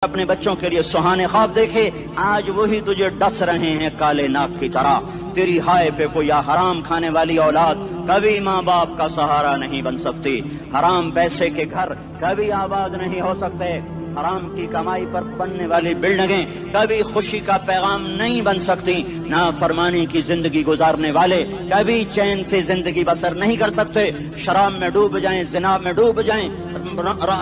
اپنے بچوں کے لیے سہانے خواب دیکھے، آج وہی تجھے ڈس رہے ہیں کالے ناک کی طرح۔ تیری ہائے پہ کوئی حرام کھانے والی اولاد کبھی ماں باپ کا سہارا نہیں بن سکتی، حرام پیسے کے گھر کبھی آباد نہیں ہو سکتے، حرام کی کمائی پر بننے والی بلڈنگیں کبھی خوشی کا پیغام نہیں بن سکتی، نافرمانی کی زندگی گزارنے والے کبھی چین سے زندگی بسر نہیں کر سکتے، شراب میں ڈوب جائیں، زنا میں ڈوب جائیں،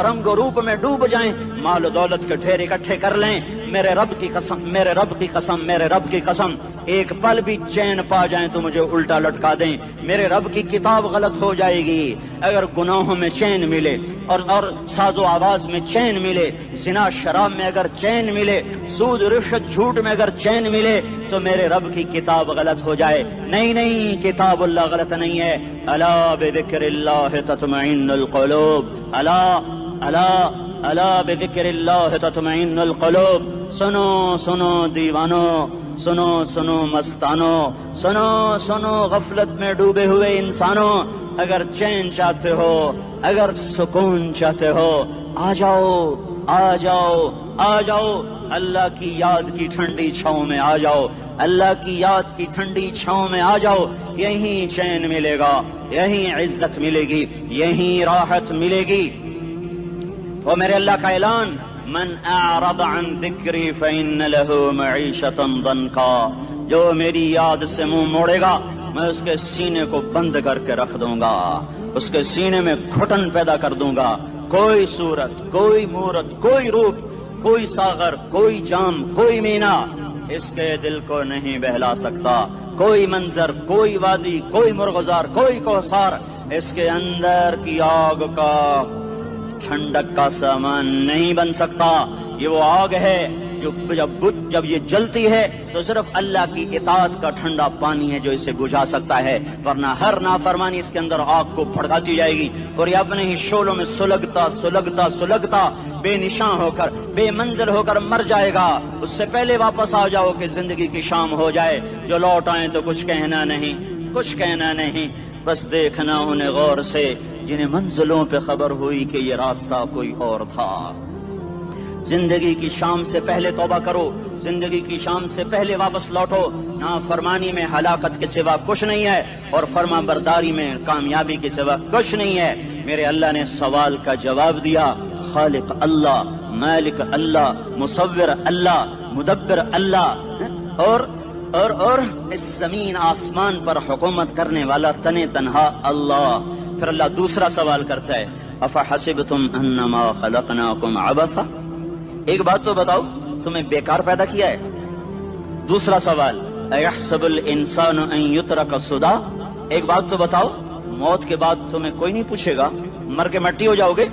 رنگ و روپ میں ڈوب جائیں، مال و دولت کے ڈھیر اکٹھے کر لیں، میرے رب کی قسم، میرے رب کی قسم، میرے رب کی قسم، ایک پل بھی چین پا جائیں تو مجھے الٹا لٹکا دیں، میرے رب کی کتاب غلط ہو جائے گی۔ اگر گناہوں میں چین ملے اور ساز و آواز میں چین ملے، زنا شراب میں اگر چین ملے، سود رشوت جھوٹ میں اگر چین ملے تو میرے رب کی کتاب غلط ہو جائے۔ نہیں، کتاب اللہ غلط نہیں ہے۔ الا بذکر اللہ تطمئن القلوب، الا بذکر اللہ تطمئن القلوب۔ سنو دیوانو، سنو مستانو، سنو غفلت میں ڈوبے ہوئے انسانوں، اگر چین چاہتے ہو، اگر سکون چاہتے ہو، آ جاؤ اللہ کی یاد کی ٹھنڈی چھاؤں میں آ جاؤ، اللہ کی یاد کی ٹھنڈی چھاؤں میں آ جاؤ، یہیں چین ملے گا، یہیں عزت ملے گی، یہیں راحت ملے گی۔ وہ میرے اللہ کا اعلان، من اعرض عن ذکری فإن له معیشة ضنکا، جو میری یاد سے منہ موڑے گا میں اس کے سینے کو بند کر کے رکھ دوں گا، اس کے سینے میں گھٹن پیدا کر دوں گا، کوئی صورت، کوئی مورت، کوئی روپ، کوئی ساغر، کوئی جام، کوئی مینا اس کے دل کو نہیں بہلا سکتا، کوئی منظر، کوئی وادی، کوئی مرغزار، کوئی کوثر اس کے اندر کی آگ کا ٹھنڈک کا سامان نہیں بن سکتا۔ یہ وہ آگ ہے جو جب یہ جلتی ہے تو صرف اللہ کی اطاعت کا ٹھنڈا پانی ہے جو اسے بجھا سکتا ہے، ورنہ ہر نافرمانی اس کے اندر آگ کو بھڑکاتی جائے گی اور یہ اپنے ہی شعلوں میں سلگتا بے نشان ہو کر، بے منزل ہو کر مر جائے گا۔ اس سے پہلے واپس آ جاؤ کہ زندگی کی شام ہو جائے، جو لوٹ آئیں تو کچھ کہنا نہیں، بس دیکھنا انہیں غور سے جنہیں منزلوں پہ خبر ہوئی کہ یہ راستہ کوئی اور تھا۔ زندگی کی شام سے پہلے توبہ کرو، زندگی کی شام سے پہلے واپس لوٹو، نافرمانی میں ہلاکت کے سوا کچھ نہیں ہے اور فرما برداری میں کامیابی کے سوا کچھ نہیں ہے۔ میرے اللہ نے سوال کا جواب دیا، خالق اللہ، مالک اللہ، مصور اللہ، مدبر اللہ، اور اس زمین آسمان پر حکومت کرنے والا تنے تنہا اللہ۔ پھر اللہ دوسرا سوال کرتا ہے، افحسبتم انما خلقناکم عبثا، ایک بات تو بتاؤ تمہیں بیکار پیدا کیا ہے؟ دوسرا سوال، ایحسب الانسان ان یترک سدی، ایک بات تو بتاؤ موت کے بعد تمہیں کوئی نہیں پوچھے گا، مر کے مٹی ہو جاؤ گے؟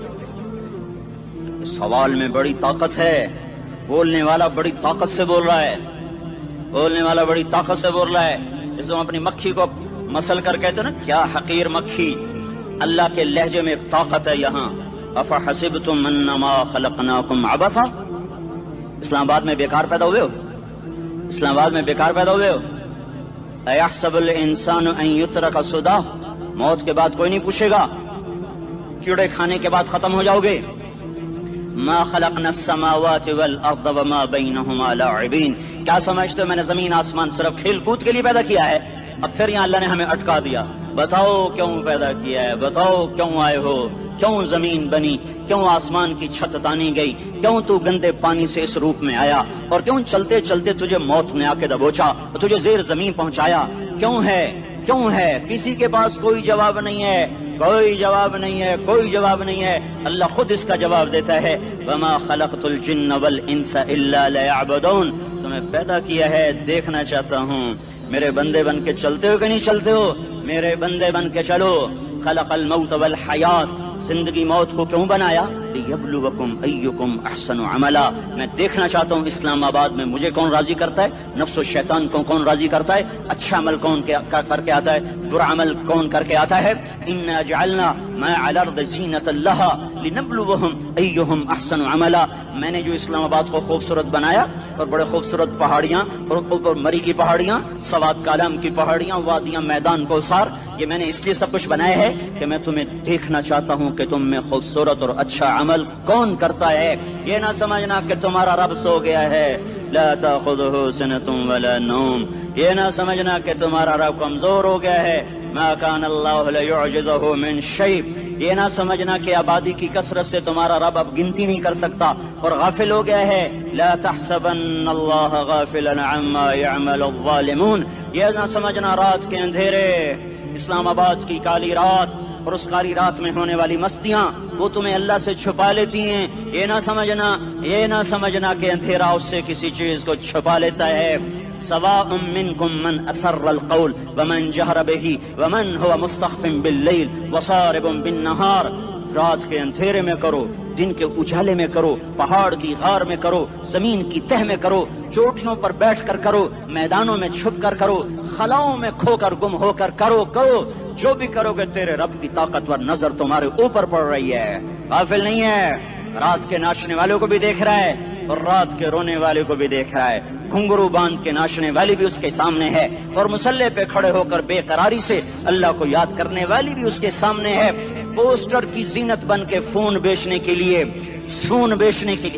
اس سوال میں بڑی طاقت ہے، بولنے والا بڑی طاقت سے بول رہا ہے، اس کو اپنی مکھی کو مسل کر کہتے ہیں نا، کیا حقیر مکھی، اللہ کے لہجے میں طاقت ہے یہاں۔ افحسبتم انما خلقناکم عبثا، اسلام آباد میں بیکار پیدا ہوئے ہو؟ ایحسب الانسان ان یترک سدی، موت کے بعد کوئی نہیں پوچھے گا، کیڑے کھانے کے بعد ختم ہو جاؤ گے؟ ما خلقنا السماوات والارض وما بینہما لاعبین، کیا سمجھتے ہو میں نے زمین آسمان صرف کھیل کود کے لیے پیدا کیا ہے؟ اب پھر یہاں اللہ نے ہمیں اٹکا دیا، بتاؤ کیوں پیدا کیا ہے، بتاؤ کیوں آئے ہو، کیوں زمین بنی، کیوں آسمان کی چھت تانی گئی، کیوں تو گندے پانی سے اس روپ میں آیا، اور کیوں چلتے چلتے تجھے موت میں آ کے دبوچا اور تجھے زیر زمین پہنچایا، کیوں ہے؟ کسی کے پاس کوئی جواب نہیں ہے، اللہ خود اس کا جواب دیتا ہے، وما خلقت الجن والانس الا لیعبدون، تمہیں پیدا کیا ہے دیکھنا چاہتا ہوں میرے بندے بن کے چلتے ہو کہ نہیں چلتے ہو، میرے بندے بن کے چلو۔ خلق الموت والحیات، زندگی موت کو کیوں بنایا؟ لیبلوکم ایکم احسن عملا، میں دیکھنا چاہتا ہوں اسلام آباد میں مجھے کون راضی کرتا ہے، نفس و شیطان کو کون راضی کرتا ہے، اچھا عمل کون کر کے آتا ہے، برا عمل کون کر کے آتا ہے۔ انا جعلنا ما علی الارض زینۃ لها لنبلوہم ایہم احسن عملا، میں نے جو اسلام آباد کو خوبصورت بنایا اور بڑے خوبصورت پہاڑیاں اور اوپر مری کی پہاڑیاں، سوات کالام کی پہاڑیاں، وادیاں، میدان کوثر، یہ میں نے اس لیے سب کچھ بنایا ہے کہ میں تمہیں دیکھنا چاہتا ہوں کہ تم میں خوبصورت اور اچھا عمل کون کرتا ہے؟ یہ نہ سمجھنا کہ تمہارا رب سو گیا ہے، لا تأخذہ سنۃ ولا نوم، یہ نہ سمجھنا کہ تمہارا رب کمزور ہو گیا ہے، ما کان اللہ لیعجزہ من شیء، یہ نہ سمجھنا کہ آبادی کی کثرت سے تمہارا رب اب گنتی نہیں کر سکتا اور غافل ہو گیا ہے، لا تحسبن اللہ غافلا عما يعمل الظالمون، یہ نہ سمجھنا رات کے اندھیرے، اسلام آباد کی کالی رات اور اس کالی رات میں ہونے والی مستیاں وہ تمہیں اللہ سے چھپا لیتی ہیں، یہ نہ سمجھنا کہ اندھیرا اس سے کسی چیز کو چھپا لیتا ہے، سواء منکم من اسر القول ومن جہر بہ ومن هو مستخف باللیل وصارب بالنہار، رات کے اندھیرے میں کرو، دن کے اجالے میں کرو، پہاڑ کی غار میں کرو، زمین کی تہ میں کرو، چوٹیوں پر بیٹھ کر کرو، میدانوں میں چھپ کر کرو، خلاؤں میں کھو کر گم ہو کر کرو، جو بھی کرو گے تیرے رب کی طاقتور نظر تمہارے اوپر پڑ رہی ہے، غافل نہیں ہے، رات کے ناچنے والوں کو بھی دیکھ رہا ہے اور رات کے رونے والے کو بھی دیکھ رہا ہے، گھنگرو باندھ کے ناچنے والی بھی اس کے سامنے ہے اور مسلح پہ کھڑے ہو کر بے قراری سے اللہ کو یاد کرنے والی بھی اس کے سامنے ہے، پوسٹر کی زینت بن کے فون بیچنے کے لیے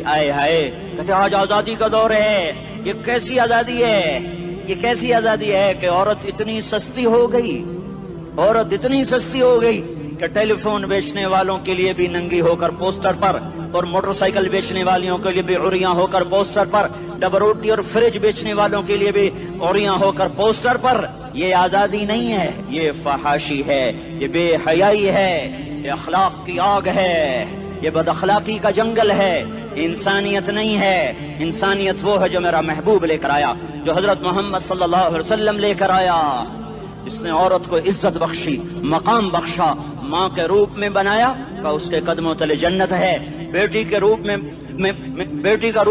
آئے ہائے کہتے آج آزادی کا دور ہے، یہ کیسی آزادی ہے کہ عورت اتنی سستی ہو گئی کہ ٹیلی فون بیچنے والوں کے لیے بھی ننگی ہو کر پوسٹر پر اور موٹر سائیکل بیچنے والیوں کے لیے بھی عریاں ہو کر پوسٹر پر، ڈبل روٹی اور فریج بیچنے والوں کے لیے بھی عریاں ہو کر پوسٹر پر، یہ آزادی نہیں ہے، یہ فحاشی ہے، یہ بے حیائی ہے، یہ اخلاق کی آگ ہے، یہ بد اخلاقی کا جنگل ہے، انسانیت نہیں ہے، انسانیت وہ ہے جو میرا محبوب لے کر آیا، جو حضرت محمد صلی اللہ علیہ وسلم لے کر آیا، اس نے عورت کو عزت بخشی، مقام بخشا، ماں کے روپ میں بنایا کہ اس کے قدموں تلے جنت ہے، بیٹی کے روپ میں بیٹی کا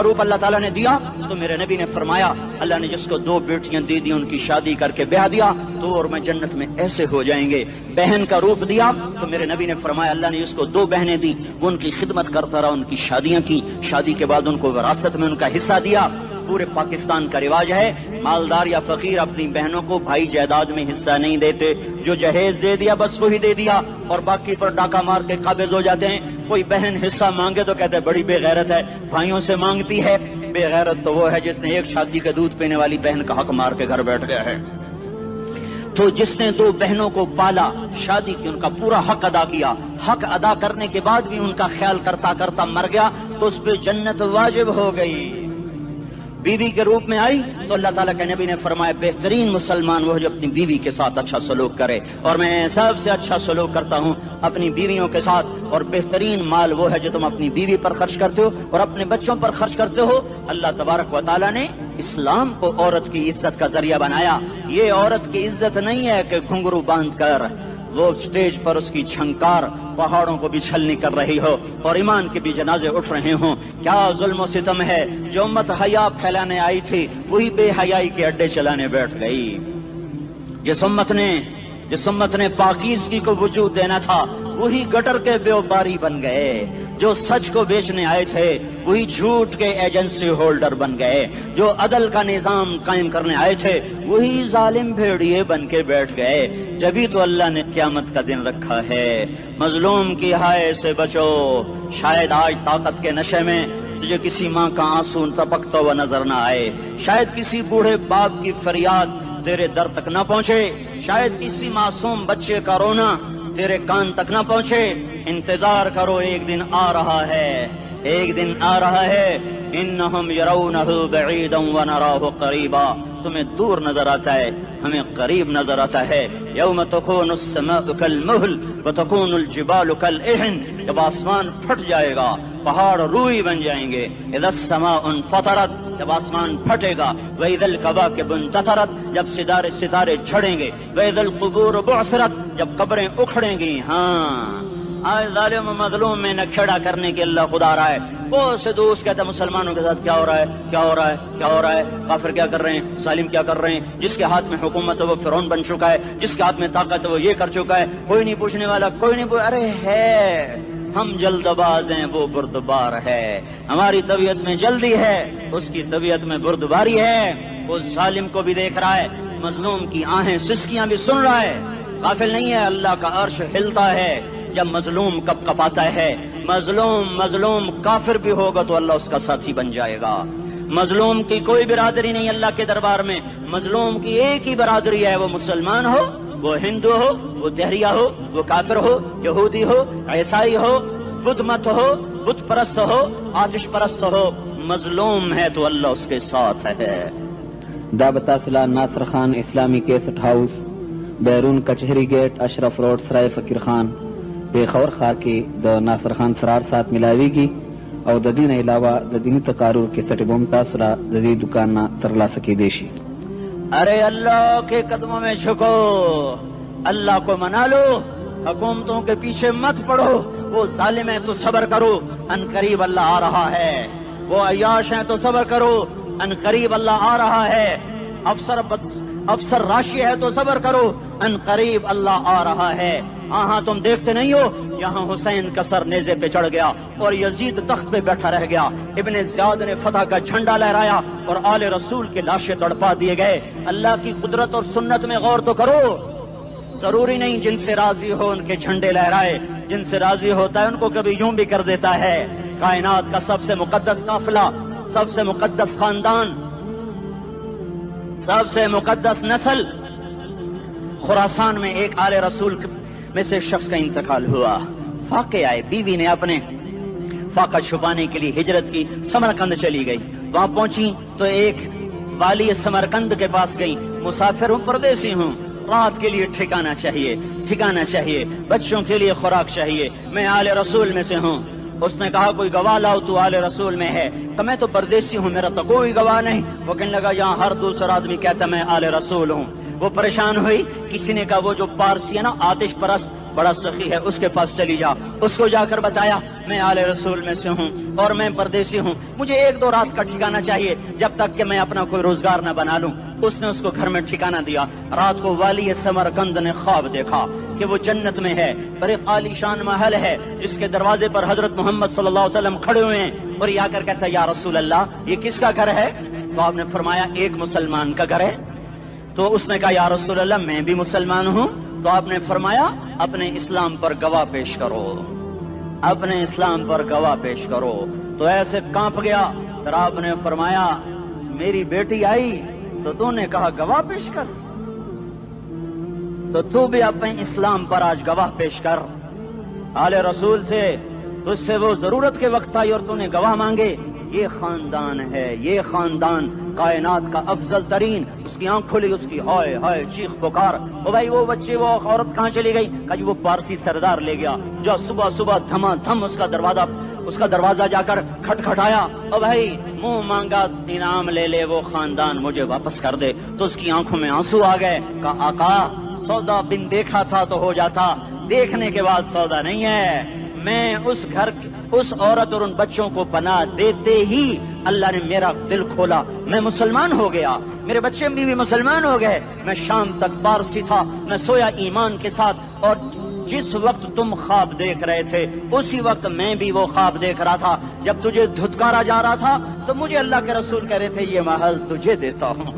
روپ اللہ تعالیٰ نے دیا تو میرے نبی نے فرمایا اللہ نے جس کو 2 بیٹیاں دی ان کی شادی کر کے بیاہ دیا تو اور میں جنت میں ایسے ہو جائیں گے، بہن کا روپ دیا تو میرے نبی نے فرمایا اللہ نے جس کو 2 بہنیں دی وہ ان کی خدمت کرتا رہا، ان کی شادیاں کی، شادی کے بعد ان کو وراثت میں ان کا حصہ دیا۔ پورے پاکستان کا رواج ہے مالدار یا فقیر اپنی بہنوں کو بھائی جائیداد میں حصہ نہیں دیتے، جو جہیز دے دیا بس وہی دے دیا اور باقی پر ڈاکہ مار کے قابض ہو جاتے ہیں۔ کوئی بہن حصہ مانگے تو کہتے ہیں بڑی بے غیرت ہے، بھائیوں سے مانگتی ہے، بے غیرت تو وہ ہے جس نے ایک شادی کا دودھ پینے والی بہن کا حق مار کے گھر بیٹھ گیا ہے۔ تو جس نے 2 بہنوں کو پالا، شادی کی، ان کا پورا حق ادا کیا، حق ادا کرنے کے بعد بھی ان کا خیال کرتا کرتا مر گیا تو اس پہ جنت واجب ہو گئی۔ بیوی کے روپ میں آئی تو اللہ تعالیٰ کے نبی نے فرمایا بہترین مسلمان وہ جو اپنی بیوی کے ساتھ اچھا سلوک کرے، اور میں سب سے اچھا سلوک کرتا ہوں اپنی بیویوں کے ساتھ، اور بہترین مال وہ ہے جو تم اپنی بیوی پر خرچ کرتے ہو اور اپنے بچوں پر خرچ کرتے ہو۔ اللہ تبارک و تعالیٰ نے اسلام کو عورت کی عزت کا ذریعہ بنایا، یہ عورت کی عزت نہیں ہے کہ گھنگرو باندھ کر وہ اسٹیج پر اس کی چھنکار پہاڑوں کو بھی چھلنی کر رہی ہو اور ایمان کے بھی جنازے اٹھ رہے ہوں۔ کیا ظلم و ستم ہے، جو امت حیا پھیلانے آئی تھی وہی بے حیائی کے اڈے چلانے بیٹھ گئی۔ جس امت نے پاکیزگی کو وجود دینا تھا وہی گٹر کے بیوباری بن گئے، جو سچ کو بیچنے آئے تھے وہی جھوٹ کے ایجنسی ہولڈر بن گئے، جو عدل کا نظام قائم کرنے آئے تھے وہی ظالم بھیڑیے بن کے بیٹھ گئے۔ جبھی تو اللہ نے قیامت کا دن رکھا ہے، مظلوم کی ہائے سے بچو۔ شاید آج طاقت کے نشے میں تجھے کسی ماں کا آنسو ٹپکتا ہوا نظر نہ آئے، شاید کسی بوڑھے باپ کی فریاد تیرے در تک نہ پہنچے، شاید کسی معصوم بچے کا رونا تیرے کان تک نہ پہنچے۔ انتظار کرو، ایک دن آ رہا ہے، ایک دن آ رہا ہے۔ انہم یرونہ بعیدا ونراہ قریبا، تمہیں دور نظر آتا ہے، ہمیں قریب نظر آتا ہے۔ یوم تکون السماء کالمہل وتکون الجبال کالعہن، جب آسمان پھٹ جائے گا پہاڑ روئی بن جائیں گے۔ اذا السماء انفطرت، جب آسمان پھٹے گا۔ واذا الکواکب انتثرت، جب ستارے جھڑیں گے۔ واذا القبور بعثرت، جب قبریں اکھڑیں گی۔ ہاں آج ظالم و مظلوم میں نہ کھیڑا کرنے کے اللہ خدا رہا ہے۔ بہت سے دوست کہتے ہیں مسلمانوں کے ساتھ کیا ہو رہا ہے، کیا ہو رہا ہے، کیا ہو رہا ہے، کافر کیا کر رہے ہیں، ظالم کیا کر رہے ہیں، جس کے ہاتھ میں حکومت ہے وہ فرعون بن چکا ہے، جس کے ہاتھ میں طاقت ہے وہ یہ کر چکا ہے، کوئی نہیں پوچھنے والا، کوئی نہیں ارے ہے، ہم جلد باز ہیں وہ بردبار ہے، ہماری طبیعت میں جلدی ہے اس کی طبیعت میں بردباری ہے۔ وہ ظالم کو بھی دیکھ رہا ہے، مظلوم کی آہیں سسکیاں بھی سن رہا ہے، غافل نہیں ہے۔ اللہ کا عرش ہلتا ہے جب مظلوم کپ کپاتا ہے، مظلوم کافر بھی ہوگا تو اللہ اس کا ساتھی بن جائے گا. مظلوم کی کوئی برادری نہیں اللہ کے دربار میں. مظلوم کی ایک ہی برادری ہے, وہ مسلمان ہو, وہ ہندو ہو, وہ دہریہ ہو, وہ کافر ہو, یہودی ہو, عیسائی ہو, بدھ مت ہو, بت پرست ہو, آتش پرست ہو, مظلوم ہے تو اللہ اس کے ساتھ ہے. دا بتاصلہ ناصر خان اسلامی کیسٹ ہاؤس, بیرون کچہری گیٹ, اشرف روڈ, سرائے فقیر خان, پیښور ښار کې د ناصر خان سرار سات ملاویږي او د دې نه علاوه د دیني تقارر کیسټ بم تاسو را د دې دکان نه ترلاسه کیدی شي. ارے اللہ کے قدموں میں جھکو, اللہ کو منا لو, حکومتوں کے پیچھے مت پڑو. وہ ظالم ہیں تو صبر کرو, ان قریب اللہ آ رہا ہے. وہ عیاش ہیں تو صبر کرو, ان قریب اللہ آ رہا ہے. افسر راشی ہے تو صبر کرو, ان قریب اللہ آ رہا ہے. ہاں تم دیکھتے نہیں ہو, یہاں حسین کا سر نیزے پہ چڑھ گیا اور یزید تخت پہ بیٹھا رہ گیا. ابن زیاد نے فتح کا جھنڈا لہرایا اور آل رسول کے لاشیں تڑپا دیے گئے. اللہ کی قدرت اور سنت میں غور تو کرو. ضروری نہیں جن سے راضی ہو ان کے جھنڈے لہرائے, جن سے راضی ہوتا ہے ان کو کبھی یوں بھی کر دیتا ہے. کائنات کا سب سے مقدس قافلہ, سب سے مقدس خاندان, سب سے مقدس نسل, خراسان میں ایک آل رسول میں سے شخص کا انتقال ہوا. فاقے آئے, بیوی نے اپنے فاقہ چھپانے کے لیے ہجرت کی, سمرقند چلی گئی. وہاں پہنچی تو ایک والی سمرقند کے پاس گئی. مسافر ہوں, پردیسی ہوں, رات کے لیے ٹھکانا چاہیے, بچوں کے لیے خوراک چاہیے, میں آل رسول میں سے ہوں. اس نے کہا کوئی گواہ لاؤ, تو آل رسول میں ہے. کہ میں تو پردیسی ہوں, میرا تو کوئی گواہ نہیں. وہ کہنے لگا یہاں ہر دوسرا آدمی کہتا میں آل رسول ہوں. وہ پریشان ہوئی. کسی نے کہا وہ جو پارسی ہے نا, آتش پرست, بڑا سخی ہے, اس کے پاس چلی جا. اس کو جا کر بتایا میں آل رسول میں سے ہوں اور میں پردیسی ہوں, مجھے 1-2 رات کا ٹھکانہ چاہیے جب تک کہ میں اپنا کوئی روزگار نہ بنا لوں. اس نے اس کو گھر میں ٹھکانہ دیا. رات کو والی سمرقند نے خواب دیکھا کہ وہ جنت میں ہے, بڑے عالی شان محل ہے, اس کے دروازے پر حضرت محمد صلی اللہ علیہ وسلم کھڑے ہوئے ہیں. اور یہ آ کر کہتا ہے یا رسول اللہ یہ کس کا گھر ہے؟ تو آپ نے فرمایا ایک مسلمان کا گھر ہے. تو اس نے کہا یا رسول اللہ میں بھی مسلمان ہوں. تو آپ نے فرمایا اپنے اسلام پر گواہ پیش کرو, اپنے اسلام پر گواہ پیش کرو. تو ایسے کانپ گیا. پھر آپ نے فرمایا میری بیٹی آئی تو تو نے کہا گواہ پیش کر, تو بھی اپنے اسلام پر آج گواہ پیش کر. آل رسول سے تجھ سے وہ ضرورت کے وقت آئی اور تو نے گواہ مانگے. یہ خاندان ہے, یہ خاندان کائنات کا افضل ترین. اس کی آنکھ کھلی, اس کی ہائے ہائے چیخ پکار. او بھائی وہ بچے, وہ عورت کہاں چلی گئی؟ کہا جی وہ پارسی سردار لے گیا. جو صبح صبح دھما دھم اس کا دروازہ جا کر کھٹکھٹایا. او بھائی منہ مانگا انعام لے لے, وہ خاندان مجھے واپس کر دے. تو اس کی آنکھوں میں آنسو آ گئے. کہا آقا سودا بن دیکھا تھا تو ہو جاتا, دیکھنے کے بعد سودا نہیں ہے. میں اس گھر, اس عورت اور ان بچوں کو پناہ دیتے ہی اللہ نے میرا دل کھولا, میں مسلمان ہو گیا, میرے بچے بھی مسلمان ہو گئے. میں شام تک پارسی تھا, میں سویا ایمان کے ساتھ, اور جس وقت تم خواب دیکھ رہے تھے اسی وقت میں بھی وہ خواب دیکھ رہا تھا. جب تجھے دھتکارا جا رہا تھا تو مجھے اللہ کے رسول کہہ رہے تھے یہ محل تجھے دیتا ہوں,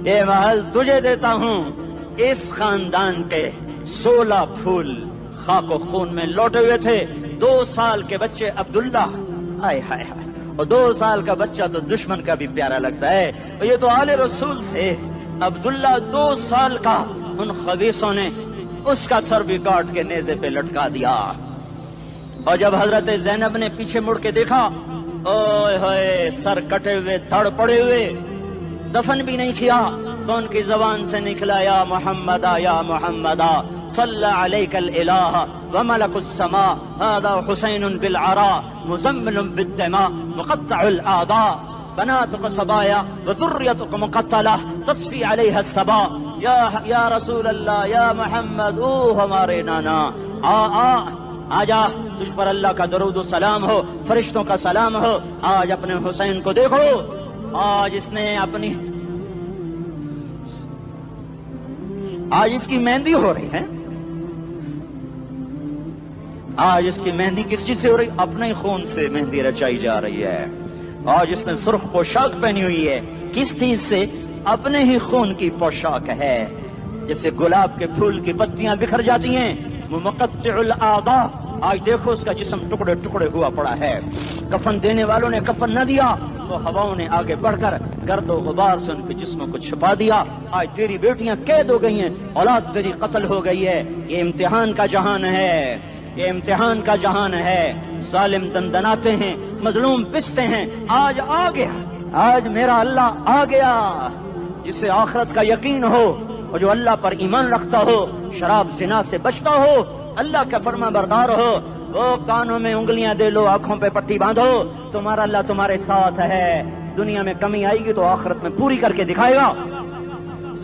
یہ محل تجھے دیتا ہوں. اس خاندان کے 16 پھول خاک و خون میں لوٹے ہوئے تھے. 2 سال کے بچے عبداللہ, ہائے ہائے ہائے, اور 2 سال کا بچہ تو دشمن کا بھی پیارا لگتا ہے. اور یہ تو آل رسول تھے. عبداللہ 2 سال کا, ان خبیثوں نے اس کا سر بھی کاٹ کے نیزے پہ لٹکا دیا. اور جب حضرت زینب نے پیچھے مڑ کے دیکھا, اوئے ہوئے سر کٹے ہوئے, دھڑ پڑے ہوئے, دفن بھی نہیں کیا, تو ان کی زبان سے نکلا یا محمدہ یا محمدہ صلی علیک الالہ وملک السماء هذا حسین بالعراء مزمل بالدماء مقطع الاعضاء بناتك صبايا وذريتك مقتلہ تصفی علیہ الصبا. یا رسول اللہ یا محمد, او ہمارے نانا, آ جا, تجھ پر اللہ کا درود و سلام ہو, فرشتوں کا سلام ہو. آج اپنے حسین کو دیکھو, آج اس نے اپنی, آج اس کی مہندی ہو رہی ہے. آج اس کی مہندی کس چیز سے ہو رہی؟ اپنے خون سے مہندی رچائی جا رہی ہے. آج اس نے سرخ پوشاک پہنی ہوئی ہے, کس چیز سے؟ اپنے ہی خون کی پوشاک ہے. جیسے گلاب کے پھول کی پتیاں بکھر جاتی ہیں, وہ مقطع الاعضاء, آج دیکھو اس کا جسم ٹکڑے ٹکڑے ہوا پڑا ہے. کفن دینے والوں نے کفن نہ دیا تو ہواؤں نے آگے بڑھ کر گرد و غبار سے ان کے جسموں کو چھپا دیا. آج تیری بیٹیاں قید ہو گئی ہیں, اولاد تیری قتل ہو گئی ہے. یہ امتحان کا جہان ہے, یہ امتحان کا جہان ہے. ظالم دندناتے ہیں, مظلوم پستے ہیں. آج آ گیا, آج میرا اللہ آ گیا. جسے آخرت کا یقین ہو اور جو اللہ پر ایمان رکھتا ہو, شراب زنا سے بچتا ہو, اللہ کا فرما بردار ہو, وہ کانوں میں انگلیاں دے لو, آنکھوں پہ پٹی باندھو, تمہارا اللہ تمہارے ساتھ ہے. دنیا میں کمی آئے گی تو آخرت میں پوری کر کے دکھائے گا.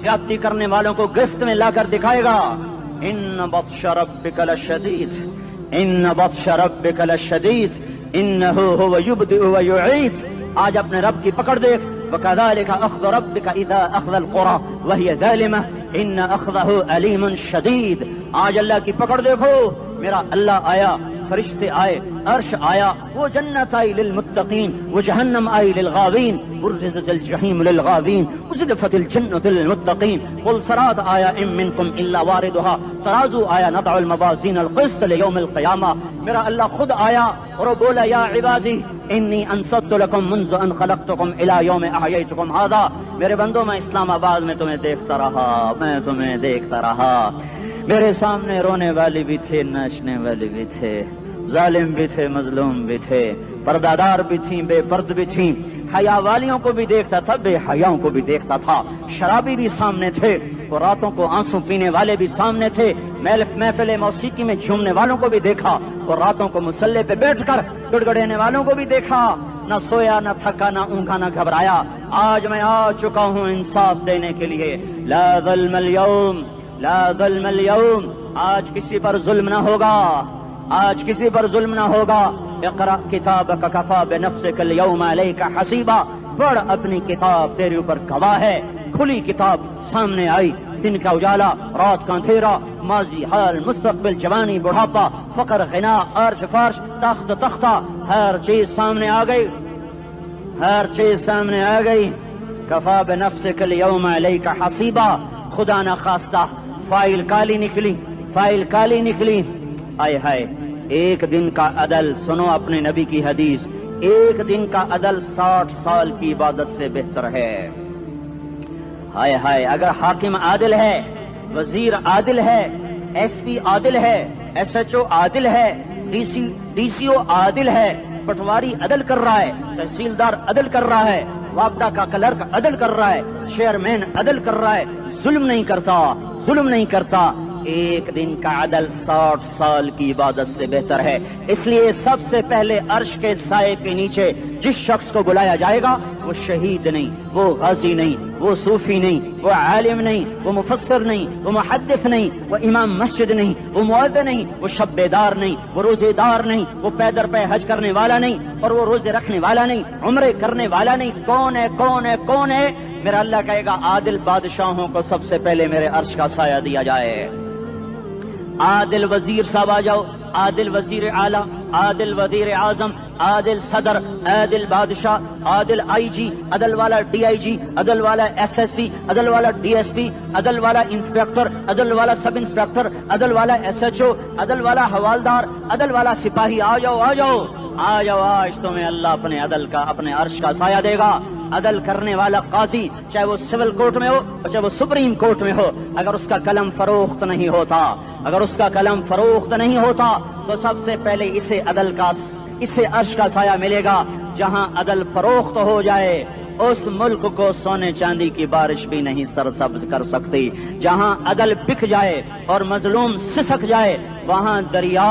زیادتی کرنے والوں کو گرفت میں لا کر دکھائے گا. ان بطش ربک لشدید, ان بطش ربک لشدید, انہ هو یبدئ ویعید. آج اپنے رب کی پکڑ دیکھ. وَكَذَلِكَ أَخْذُ رَبِّكَ إِذَا أَخْذَ الْقُرَى وَهِيَ ظَالِمَةٌ إِنَّ أَخْذَهُ أَلِيمٌ شَدِيدٌ. آج اللہ کی پکڑ دیکھو. میرا اللہ آیا, فرشتے آئے, عرش آیا, وہ جنت آئی للمتقین, وہ جہنم آئی للغاوین, برزت الجحیم للغاوین, ازلفت الجنت للمتقین. قل صراط آیا ام منکم الا واردها, ترازو آیا نضع الموازین القسط لیوم القیامہ. میرا اللہ خود آیا اور بولا یا عبادی انی انصت لکم منذ ان خلقتکم الى یوم احییتکم هذا. میرے بندوں, میں اسلام آباد میں تمہیں دیکھتا رہا, میں تمہیں دیکھتا رہا. میرے سامنے رونے والی بھی تھے, ناچنے والی بھی تھے, ظالم بھی تھے, مظلوم بھی تھے, پردادار بھی تھیں, بے پرد بھی تھیں. حیا والیوں کو بھی دیکھتا تھا, بے حیاؤں کو بھی دیکھتا تھا. شرابی بھی سامنے تھے, اور راتوں کو آنسو پینے والے بھی سامنے تھے. محفل موسیقی میں جھومنے والوں کو بھی دیکھا, اور راتوں کو مسلح پہ بیٹھ کر گڑگڑانے والوں کو بھی دیکھا. نہ سویا, نہ تھکا, نہ اونگا, نہ گھبرایا. آج میں آ چکا ہوں انصاف دینے کے لیے. لا ظلم اليوم, لا ظلم اليوم. آج کسی پر ظلم نہ ہوگا, آج کسی پر ظلم نہ ہوگا. اقرأ کتابک کفا بنفسک اليوم علیک حسیبا. پڑھ, اپنی کتاب تیرے اوپر گواہ ہے. کھلی کتاب سامنے آئی. دن کا اجالا, رات کا اندھیرا, ماضی, حال, مستقبل, جوانی, بڑھاپا, فقر, غنا, عرش, فرش, تخت, تختہ, ہر چیز سامنے آ گئی, ہر چیز سامنے آ گئی. کفا بنفسک اليوم علیک حسیبا. خدا نہ خواستہ فائل کالی نکلی, فائل کالی نکلی. آئے ہائے, ایک دن کا عدل, سنو اپنے نبی کی حدیث, ایک دن کا عدل 60 سال کی عبادت سے بہتر ہے. ہائے ہائے, اگر حاکم عادل ہے, وزیر عادل ہے, ایس پی عادل ہے, ایس ایچ او عادل ہے, ڈی سی او عادل ہے, پٹواری عدل کر رہا ہے, تحصیلدار عدل کر رہا ہے, وابڈا کا کلرک عدل کر رہا ہے, چیئرمین عدل کر رہا ہے, ظلم نہیں کرتا, ظلم نہیں کرتا. ایک دن کا عدل 60 سال کی عبادت سے بہتر ہے. اس لیے سب سے پہلے عرش کے سائے کے نیچے جس شخص کو بلایا جائے گا وہ شہید نہیں, وہ غازی نہیں, وہ صوفی نہیں, وہ عالم نہیں, وہ مفسر نہیں, وہ محدث نہیں, وہ امام مسجد نہیں, وہ مؤذن نہیں, وہ شب بیدار نہیں, وہ روزے دار نہیں, وہ پیدر پہ حج کرنے والا نہیں, اور وہ روزے رکھنے والا نہیں, عمرے کرنے والا نہیں. کون ہے, کون ہے, کون ہے؟ میرا اللہ کہے گا عادل بادشاہوں کو سب سے پہلے میرے عرش کا سایہ دیا جائے. عادل وزیر صاحب آ جاؤ, عادل وزیر اعلیٰ, عادل وزیر اعظم, عادل صدر, عادل بادشاہ, عادل آئی جی, عدل والا ڈی آئی جی, عدل والا ایس ایس پی, عدل والا ڈی ایس پی, عدل والا انسپیکٹر, عدل والا سب انسپیکٹر, عدل والا ایس ایچ او, عدل والا حوالدار, عدل والا سپاہی. آ جاؤ, آ جاؤ, آ جاؤ. آج تمہیں اللہ اپنے عدل کا, اپنے عرش کا سایہ دے گا. عدل کرنے والا قاضی, چاہے وہ سول کورٹ میں ہو اور چاہے وہ سپریم کورٹ میں ہو, اگر اس کا قلم فروخت نہیں ہوتا, اگر اس کا قلم فروخت نہیں ہوتا تو سب سے پہلے اسے عدل کا, اسے عرش کا سایہ ملے گا. جہاں عدل فروخت ہو جائے اس ملک کو سونے چاندی کی بارش بھی نہیں سرسبز کر سکتی. جہاں عدل بک جائے اور مظلوم سسک جائے وہاں دریا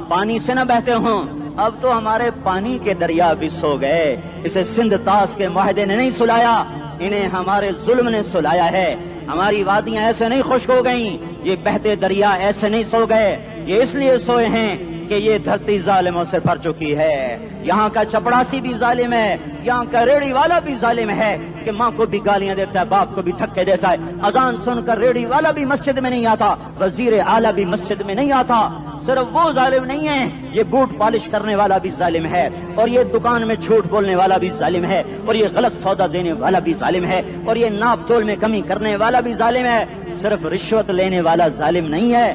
پانی سے نہ بہتے ہوں. اب تو ہمارے پانی کے دریا بھی سو گئے. اسے سندھ طاس کے معاہدے نے نہیں سلایا, انہیں ہمارے ظلم نے سلایا ہے. ہماری وادیاں ایسے نہیں خشک ہو گئیں, یہ بہتے دریا ایسے نہیں سو گئے. یہ اس لیے سوئے ہیں کہ یہ دھرتی ظالموں سے بھر چکی ہے. یہاں کا چپڑاسی بھی ظالم ہے, یہاں کا ریڑھی والا بھی ظالم ہے کہ ماں کو بھی گالیاں دیتا ہے, باپ کو بھی دھکے دیتا ہے. اذان سن کر ریڑھی والا بھی مسجد میں نہیں آتا, وزیر اعلیٰ بھی مسجد میں نہیں آتا. صرف وہ ظالم نہیں ہے, یہ بوٹ پالش کرنے والا بھی ظالم ہے, اور یہ دکان میں جھوٹ بولنے والا بھی ظالم ہے, اور یہ غلط سودا دینے والا بھی ظالم ہے, اور یہ ناپ تول میں کمی کرنے والا بھی ظالم ہے. صرف رشوت لینے والا ظالم نہیں ہے,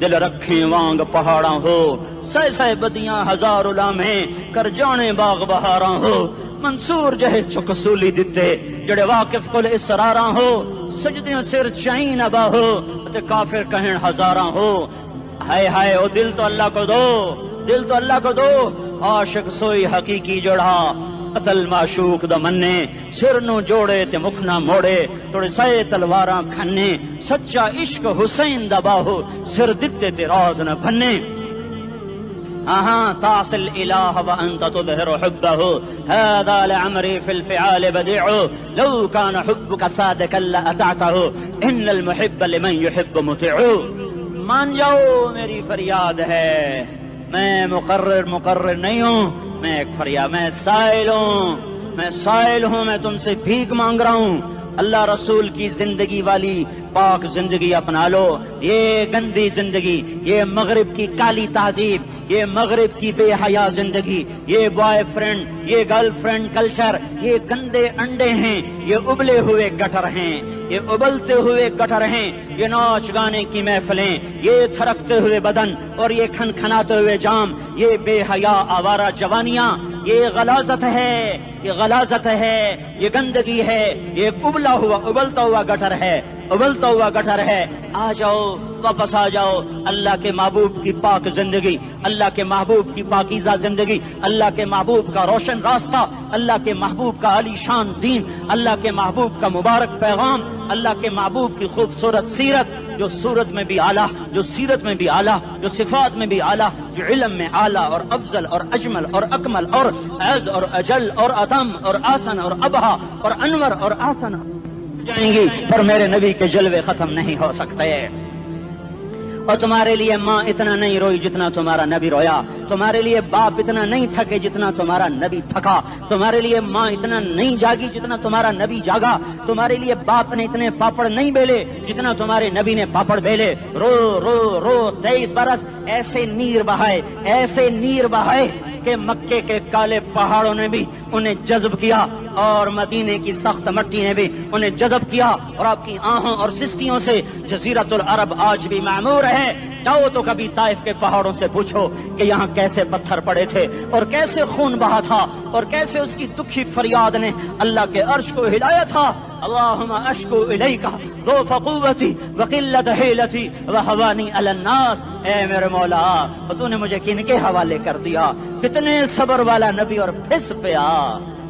دل رکھیں وانگ پہاڑاں ہو، سہ سہ بدیاں ہزار لامہیں کر جانے باغ بہاراں ہو، منصور جہے چک سولی دتے جڑے واقف کل اسراراں ہو، سجدیوں سر چائیں ابا ہو تے کافر کہیں ہزاراں ہو۔ ہائے ہائے او دل تو اللہ کو دو، دل تو اللہ کو دو، عاشق سوئی حقیقی جڑا، قتل معشوق دا مننے، سر نو جوڑے تے مکھ نہ موڑے، توڑے سائے تلواراں کھنے، سچا عشق حسین دا باہو، سر دتے تے راز نہ بھنے۔ تعصي الإله وأنت تظهر حبه، هذا لعمري في الفعال بديع، لو كان حبك صادقا لأطعته، إن المحب لمن يحب مطيع۔ مان جاؤ میری فریاد ہے، میں مقرر نہیں ہوں، میں ایک فریاد، میں سائل ہوں، میں تم سے بھیک مانگ رہا ہوں۔ اللہ رسول کی زندگی والی پاک زندگی اپنا لو، یہ گندی زندگی، یہ مغرب کی کالی تہذیب، یہ مغرب کی بے حیا زندگی، یہ بوائے فرینڈ، یہ گرل فرینڈ کلچر، یہ گندے انڈے ہیں، یہ ابلے ہوئے گٹر ہیں، یہ ابلتے ہوئے گٹر ہیں، یہ ناچ گانے کی محفلیں، یہ تھرکتے ہوئے بدن اور یہ کھنکھناتے ہوئے جام، یہ بے حیا آوارہ جوانیاں، یہ غلاظت ہے، یہ غلاظت ہے، یہ گندگی ہے، یہ ابلتا ہوا گٹر ہے، ابلتا ہوا گٹر ہے۔ آ جاؤ، واپس آ جاؤ، اللہ کے محبوب کی پاک زندگی، اللہ کے محبوب کی پاکیزہ زندگی، اللہ کے محبوب کا روشن راستہ، اللہ کے محبوب کا علی شان دین، اللہ کے محبوب کا مبارک پیغام، اللہ کے محبوب کی خوبصورت سیرت، جو صورت میں بھی اعلیٰ، جو سیرت میں بھی اعلیٰ، جو صفات میں بھی اعلیٰ، جو علم میں اعلیٰ اور افضل اور اجمل اور اکمل اور اعز اور اجل اور اتم اور آسن اور ابہا اور انور اور آسن جائیں گی، پر میرے نبی کے جلوے ختم نہیں ہو سکتے۔ اور تمہارے لیے ماں اتنا نہیں روئی جتنا تمہارا نبی رویا، تمہارے لیے باپ اتنا نہیں تھکے جتنا تمہارا نبی تھکا، تمہارے لیے ماں اتنا نہیں جاگی جتنا تمہارا نبی جاگا، تمہارے لیے باپ نے اتنے پاپڑ نہیں بیلے جتنا تمہارے نبی نے پاپڑ بیلے۔ رو رو رو 23 برس ایسے نیر بہائے کہ مکے کے کالے پہاڑوں نے بھی انہیں جذب کیا اور مدینے کی سخت مٹی نے بھی انہیں جذب کیا، اور آپ کی آہوں اور سستیوں سے جزیرت العرب آج بھی معمور ہے۔ جاؤ تو کبھی طائف کے پہاڑوں سے پوچھو کہ یہاں کیسے پتھر پڑے تھے اور کیسے خون بہا تھا اور کیسے اس کی دکھی فریاد نے اللہ کے عرش کو ہلایا تھا۔ اللہم اشکو الیک ضعف قوتی وقلت حیلتی وہوانی علی الناس، اے میرے مولا تو نے مجھے کن کے حوالے کر دیا، کتنے صبر والا نبی اور پھس پیا،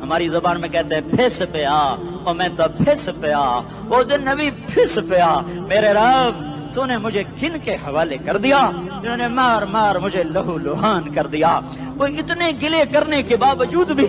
ہماری زبان میں کہتے ہیں پھس پیا، اور میں تو پھس پیا، وہ دن نبی پھس پیا، میرے رب تو نے مجھے کن کے حوالے کر دیا جنہوں نے مار مار مجھے لہو لہان کر دیا۔ وہ اتنے گلے کرنے کے باوجود بھی